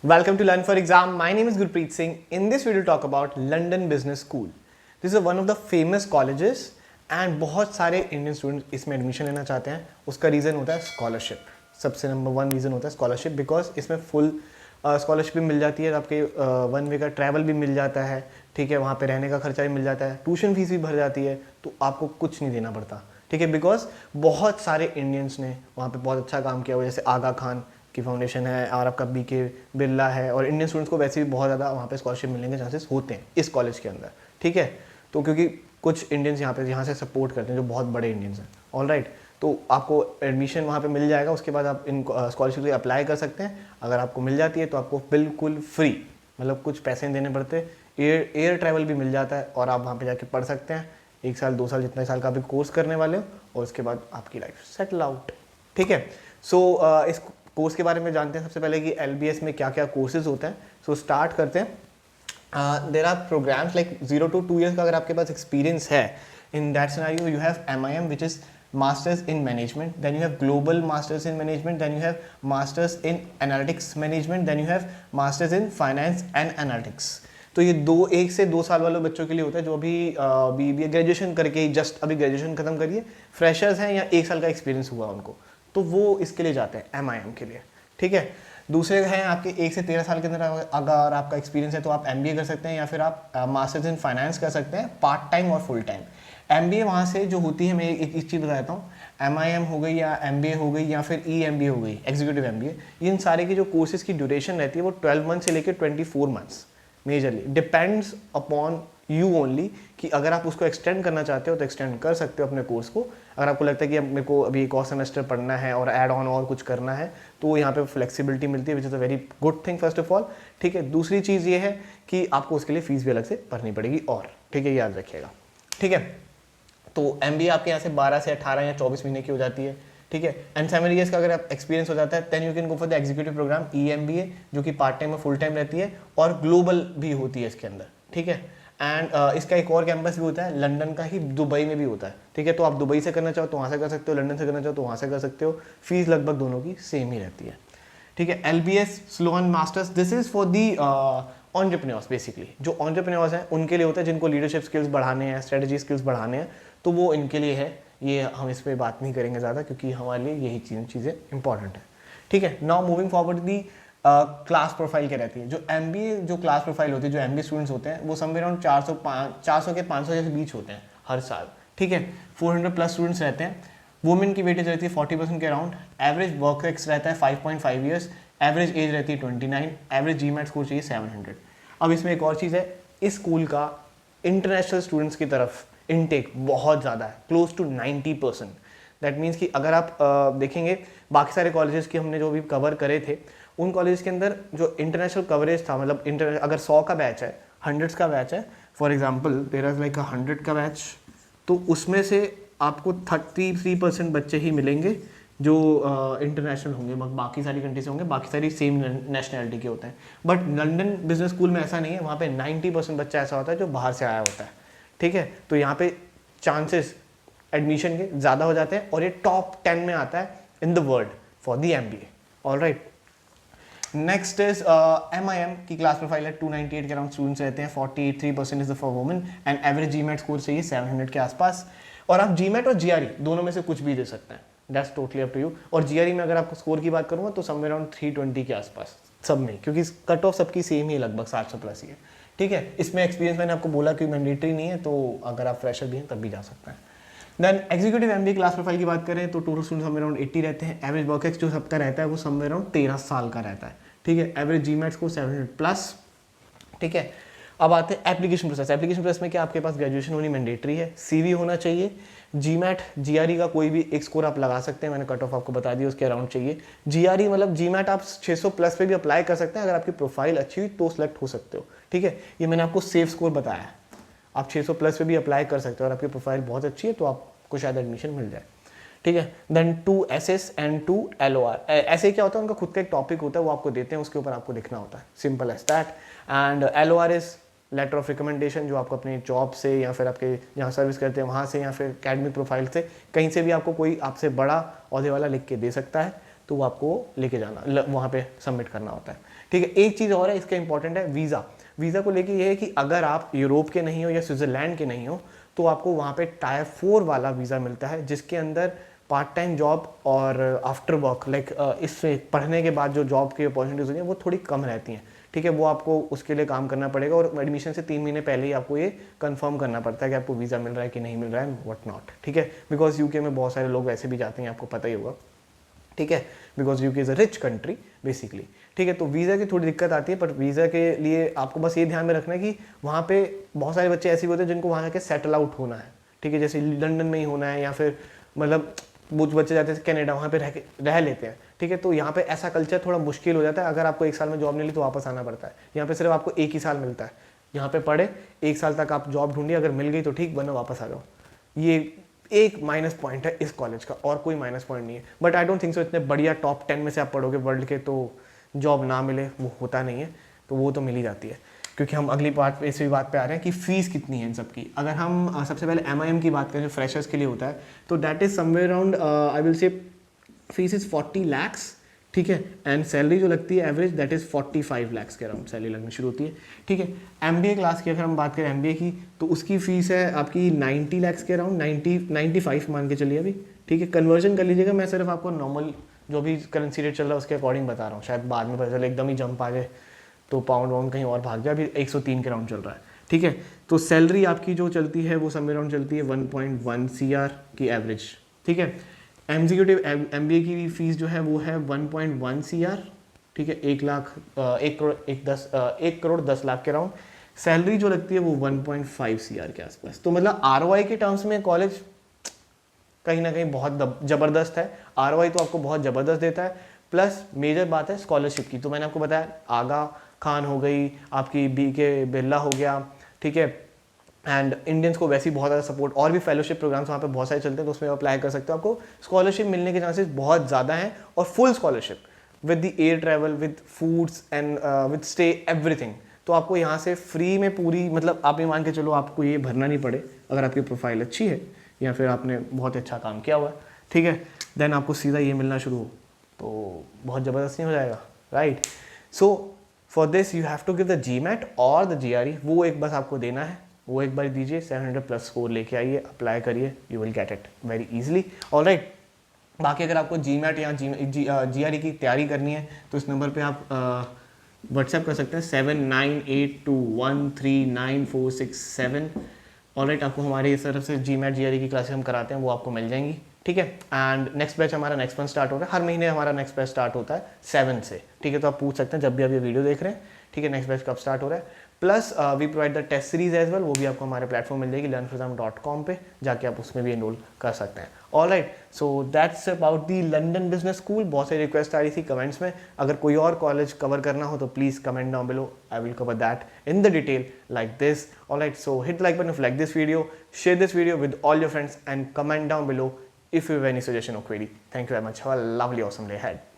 Welcome to Learn for Exam. My name is Gurpreet Singh. In this video, we'll talk about London Business School. This is one of the famous colleges and बहुत सारे Indian students इसमें admission लेना चाहते हैं. उसका reason होता है scholarship. सबसे नंबर वन रीज़न होता है स्कॉलरशिप, बिकॉज इसमें फुल स्कॉलरशिप भी मिल जाती है, आपके 1 वे का ट्रैवल भी मिल जाता है, ठीक है, वहाँ पे रहने का खर्चा भी मिल जाता है, ट्यूशन फीस भी भर जाती है, तो आपको कुछ नहीं देना पड़ता, ठीक है, बिकॉज बहुत सारे इंडियंस ने वहाँ पे बहुत अच्छा काम किया हुआ, जैसे आगा खान की फाउंडेशन है और आपका बीके बिरला है, और इंडियन स्टूडेंट्स को वैसे भी बहुत ज़्यादा वहाँ पे स्कॉलरशिप मिलने के चांसेस होते हैं इस कॉलेज के अंदर, ठीक है. तो क्योंकि कुछ इंडियंस यहाँ से सपोर्ट करते हैं जो बहुत बड़े इंडियंस हैं, ऑल राइट. तो आपको एडमिशन वहाँ पे मिल जाएगा, उसके बाद आप इन स्कॉलरशिप के अप्लाई कर सकते हैं. अगर आपको मिल जाती है तो आपको बिल्कुल फ्री, मतलब कुछ पैसे नहीं देने पड़ते, एयर ट्रैवल भी मिल जाता है और आप वहाँ पे जाके पढ़ सकते हैं. 1 साल 2 साल जितने साल का भी कोर्स करने वाले हो, और उसके बाद आपकी लाइफ सेटल आउट, ठीक है. सो इस कोर्स के बारे में जानते हैं सबसे पहले कि LBS में क्या क्या कोर्सेज होते हैं. सो स्टार्ट करते हैं. There are programmes like 0 to 2 years का अगर आपके पास एक्सपीरियंस है, in that scenario you have MIM which is Masters in Management, then you have Global Masters in Management, then you have Masters in Analytics Management, then you have Masters in Finance and Analytics. तो ये 1 से 2 साल वाले बच्चों के लिए होता है जो अभी BBA ग्रेजुएशन करके ही जस्ट अभी ग्रेजुएशन खत्म करिए, फ्रेशर्स हैं या 1 साल का एक्सपीरियंस हुआ उनको, तो वो इसके लिए जाते हैं MIM के लिए, ठीक है. दूसरे हैं आपके 1 से 13 साल के अंदर अगर आपका एक्सपीरियंस है तो आप MBA कर सकते हैं, या फिर आप मास्टर्स इन फाइनेंस कर सकते हैं, पार्ट टाइम और फुल टाइम. MBA वहाँ से जो होती है, मैं एक चीज़ बताता हूँ, MIM हो गई या MBA हो गई या फिर EMBA हो गई, एग्जीक्यूटिव MBA, इन सारे की जो कोर्सेज की ड्यूरेशन रहती है वो 12 मंथ से लेकर 24 months majorly depends upon you only, कि अगर आप उसको एक्सटेंड करना चाहते हो तो एक्सटेंड कर सकते हो अपने कोर्स को. अगर आपको लगता है कि अब मेरे को अभी एक और सेमेस्टर पढ़ना है और ऐड ऑन और कुछ करना है, तो यहाँ पे फ्लेक्सिबिलिटी मिलती है, which is a very good thing first of all, ठीक है. दूसरी चीज़ ये है कि आपको उसके लिए फीस भी अलग से भरनी पड़ेगी, और ठीक है, याद रखिएगा, ठीक है. तो MBA आपके यहाँ से 12 से 18 या 24 महीने की हो जाती है, ठीक है. एंड 7 years का अगर आप एक्सपीरियंस हो जाता है, then you can go for the executive programme EMBA, जो कि पार्ट टाइम और फुल टाइम रहती है और ग्लोबल भी होती है इसके अंदर, ठीक है. एंड इसका एक और कैंपस भी होता है लंदन का ही, दुबई में भी होता है, ठीक है. तो आप दुबई से करना चाहो तो वहाँ से कर सकते हो, लंदन से करना चाहो तो वहाँ से कर सकते हो. फीस लगभग दोनों की सेम ही रहती है, ठीक है. LBS Sloan masters, this is for the entrepreneurs. Basically जो एंटरप्रेन्योर्स हैं उनके लिए होता है, जिनको लीडरशिप स्किल्स बढ़ाने हैं, स्ट्रेटजी स्किल्स बढ़ाने हैं, तो वो इनके लिए है. ये हम इस पर बात नहीं करेंगे ज़्यादा, क्योंकि हमारे लिए यही चीज़ें इंपॉर्टेंट है, ठीक है. नाउ मूविंग फॉरवर्ड दी क्लास प्रोफाइल क्या रहती है. जो MBA जो क्लास प्रोफाइल होती है, जो MBA स्टूडेंट्स होते हैं, वो समवेयर अराउंड 400 के 500 के बीच होते हैं हर साल, ठीक है. 400+ स्टूडेंट्स रहते हैं. वुमेन की वेटेज रहती है 40% के अराउंड. एवरेज वर्क एक्स रहता है 5.5 years. एवरेज एज रहती है 29. एवरेज GMAT स्कोर चाहिए 700. अब इसमें एक और चीज़ है, इस स्कूल का इंटरनेशनल स्टूडेंट्स की तरफ इनटेक बहुत ज़्यादा है, क्लोज टू 90%. दैट मीन्स कि अगर आप देखेंगे बाकी सारे कॉलेजेस की हमने जो भी कवर करे थे, उन कॉलेज के अंदर जो इंटरनेशनल कवरेज था, मतलब अगर 100 का बैच है, 100 का बैच है, for example there is like 100 का बैच, तो उसमें से आपको 33% बच्चे ही मिलेंगे जो इंटरनेशनल होंगे, बाकी सारी कंट्री से होंगे, बाकी सारी सेम नेशनैलिटी के होते हैं. बट लंदन बिजनेस स्कूल में ऐसा नहीं है, वहाँ पे 90% बच्चा ऐसा होता है जो बाहर से आया होता है, ठीक है. तो यहाँ पे चांसेस एडमिशन के ज़्यादा हो जाते हैं, और ये टॉप 10 में आता है in the world for the MBA, all right. Next is MIM की क्लास प्रोफाइल है. 298 के अराउंड स्टूडेंट्स रहते हैं. 43% is for women, and average GMAT score चाहिए 700 के आसपास. और आप GMAT और GRE दोनों में से कुछ भी दे सकते हैं, that's totally up to you. और GRE में अगर आपको स्कोर की बात करूँगा तो समवेयर अराउंड 320 के आसपास सब में, क्योंकि कट ऑफ सबकी सेम ही लगभग 700+ ही है, ठीक है. इसमें एक्सपीरियंस मैंने आपको बोला कि मैंडेटरी नहीं है, तो अगर आप फ्रेशर भी हैं तब भी जा सकते हैं. Then executive MBA class profile की बात करें तो टोटल स्टूडेंट समवेयर अराउंड 80 रहते हैं. एवरेज वर्क एक्स जो सबका रहता है वो समवेयर अराउंड 13 साल का रहता है, ठीक है. एवरेज GMAT स्कोर 700+, ठीक है. अब आते हैं एप्लीकेशन प्रोसेस. एप्लीकेशन प्रोसेस में क्या आपके पास ग्रेजुएशन होनी मैंडेटरी है, CV होना चाहिए, GMAT GRE का कोई भी एक स्कोर आप लगा सकते हैं, मैंने कट ऑफ आपको बता दी, उसके अराउंड चाहिए. GRE मतलब GMAT आप 600+ पे भी अप्लाई कर सकते हैं, अगर आपकी प्रोफाइल अच्छी हुई तो सिलेक्ट हो सकते हो, ठीक है. ये मैंने आपको सेफ स्कोर बताया है, आप 600+ पे भी अप्लाई कर सकते हो, और आपकी प्रोफाइल बहुत अच्छी है तो आपको शायद एडमिशन मिल जाए, ठीक है. Then 2 SS and 2 LOR. ऐसे क्या होता है, उनका खुद का एक टॉपिक होता है, वो आपको देते हैं, उसके ऊपर आपको लिखना होता है, simple as that. And LOR is letter of recommendation, जो आपको अपनी जॉब से या फिर आपके जहाँ सर्विस करते हैं वहाँ से या फिर एकेडमिक प्रोफाइल से कहीं से भी आपको कोई आपसे बड़ा औहदे वाला लिख के दे सकता है, तो वो आपको लेके जाना, वहाँ पे सबमिट करना होता है, ठीक है, एक चीज़ और है इसका इंपॉर्टेंट है वीज़ा। वीज़ा को लेके ये है कि अगर आप यूरोप के नहीं हो या स्विट्ज़रलैंड के नहीं हो तो आपको वहाँ पे टायर 4 वाला वीज़ा मिलता है, जिसके अंदर पार्ट टाइम जॉब और आफ्टर वर्क लाइक इससे पढ़ने के बाद जो जॉब की अपॉर्चुनिटीज़ होती हैं वो थोड़ी कम रहती हैं। ठीक है, वो आपको उसके लिए काम करना पड़ेगा और एडमिशन से 3 महीने पहले ही आपको ये कंफर्म करना पड़ता है कि आपको वीज़ा मिल रहा है कि नहीं मिल रहा है, व्हाट नॉट। ठीक है, बिकॉज यूके में बहुत सारे लोग वैसे भी जाते हैं, आपको पता ही होगा। ठीक है, because UK is a rich country basically. ठीक है, तो वीज़ा की थोड़ी दिक्कत आती है, पर वीज़ा के लिए आपको बस ये ध्यान में रखना है कि वहाँ पे बहुत सारे बच्चे ऐसे होते हैं जिनको वहाँ जाके सेटल आउट होना है। ठीक है, जैसे लंदन में ही होना है या फिर मतलब कुछ बच्चे जाते हैं कनाडा, वहाँ पे रह लेते हैं। ठीक है, तो यहाँ पे ऐसा कल्चर थोड़ा मुश्किल हो जाता है। अगर आपको 1 साल में जॉब नहीं मिली तो वापस आना पड़ता है। यहाँ पे सिर्फ आपको 1 ही साल मिलता है। यहाँ पे पढ़े 1 साल तक आप जॉब ढूंढिए, अगर मिल गई तो ठीक, वरना वापस आ जाओ। ये एक माइनस पॉइंट है इस कॉलेज का, और कोई माइनस पॉइंट नहीं है। But I don't think so इतने बढ़िया टॉप 10 में से आप पढ़ोगे वर्ल्ड के तो जॉब ना मिले, वो होता नहीं है। तो वो तो मिल ही जाती है। क्योंकि हम अगली बात पे इसी बात पे आ रहे हैं कि फ़ीस कितनी है इन सब की। अगर हम सबसे पहले MIM की बात करें जो फ्रेशर्स के लिए होता है, तो that is somewhere around I will say fees is 40 lakhs। ठीक है, एंड सैलरी जो लगती है एवरेज दैट इज़ 45 lakhs के अराउंड सैलरी लगनी शुरू होती है। ठीक है, MBA क्लास की अगर हम बात करें MBA की, तो उसकी फ़ीस है आपकी 90 lakhs के अराउंड, 95 मान के चलिए अभी। ठीक है, कन्वर्जन कर लीजिएगा, मैं सिर्फ आपको नॉर्मल जो भी करेंसी रेट चल रहा है उसके अकॉर्डिंग बता रहा हूँ, शायद बाद में पता चले एकदम ही जंप आ जाए तो पाउंड वाउंड कहीं और भाग जाए। अभी 103 के राउंड चल रहा है। ठीक है, तो सैलरी आपकी जो चलती है वो समवेयर अराउंड चलती है 1.1 CR की एवरेज। ठीक है, एग्जीक्यूटिव MBA की फीस जो है वो है 1.1 CR। ठीक है, 1 करोड़ 10 लाख के राउंड। सैलरी जो लगती है वो 1.5 CR के आसपास। तो मतलब ROI के टर्म्स में कॉलेज कहीं ना कहीं बहुत ज़बरदस्त है। ROI तो आपको बहुत ज़बरदस्त देता है। प्लस मेजर बात है स्कॉलरशिप की, तो मैंने आपको बताया आगा खान हो गई, आपकी BK बिरला हो गया। ठीक है, एंड इंडियंस को वैसे ही बहुत ज़्यादा सपोर्ट, और भी फेलोशिप प्रोग्राम्स वहाँ पे बहुत सारे चलते हैं, तो उसमें अप्लाई कर सकते हो। आपको स्कॉलरशिप मिलने के चांसेस बहुत ज़्यादा हैं, और full scholarship with the air travel, with foods and with stay, everything. तो आपको यहाँ से फ्री में पूरी, मतलब आप ये मान के चलो आपको ये भरना नहीं पड़े, अगर आपकी प्रोफाइल अच्छी है या फिर आपने बहुत अच्छा काम किया हुआ है। ठीक है, देन आपको सीधा ये मिलना शुरू हो, तो बहुत ज़बरदस्त नहीं हो जाएगा, right. So for this you have to give the GMAT और द GRE, वो एक बस आपको देना है, वो एक बार दीजिए, 700+ स्कोर लेके आइए, अप्लाई करिए, you will get it very easily. Alright, बाकी अगर आपको GMAT या GRE की तैयारी करनी है तो इस नंबर पे आप व्हाट्सएप कर सकते हैं 7982139467। ऑलराइट, आपको हमारी इस तरफ से GMAT GRE की क्लासेस हम कराते हैं, वो आपको मिल जाएंगी। ठीक है, एंड नेक्स्ट बैच हमारा नेक्स्ट मंथ स्टार्ट हो रहा है। हर महीने हमारा नेक्स्ट बैच स्टार्ट होता है 7 से। ठीक है, तो आप पूछ सकते हैं जब भी आप ये वीडियो देख रहे हैं। ठीक है, नेक्स्ट बैच कब स्टार्ट हो रहा है। Plus we provide the test series as well, वो भी आपको हमारे प्लेटफॉर्म मिल जाएगी learnfrom.com पे, जाके आप उसमें भी एनरोल कर सकते हैं। Alright, so that's about the London business school. बहुत सारी रिक्वेस्ट आ रही थी कमेंट्स में, अगर कोई और कॉलेज कवर करना हो तो please comment down below, I will cover that in the detail like this. Alright, so hit like button if you like this video, share this video with all your friends and comment down below if you have any suggestion or query. Thank you very much. Have a lovely awesome day ahead.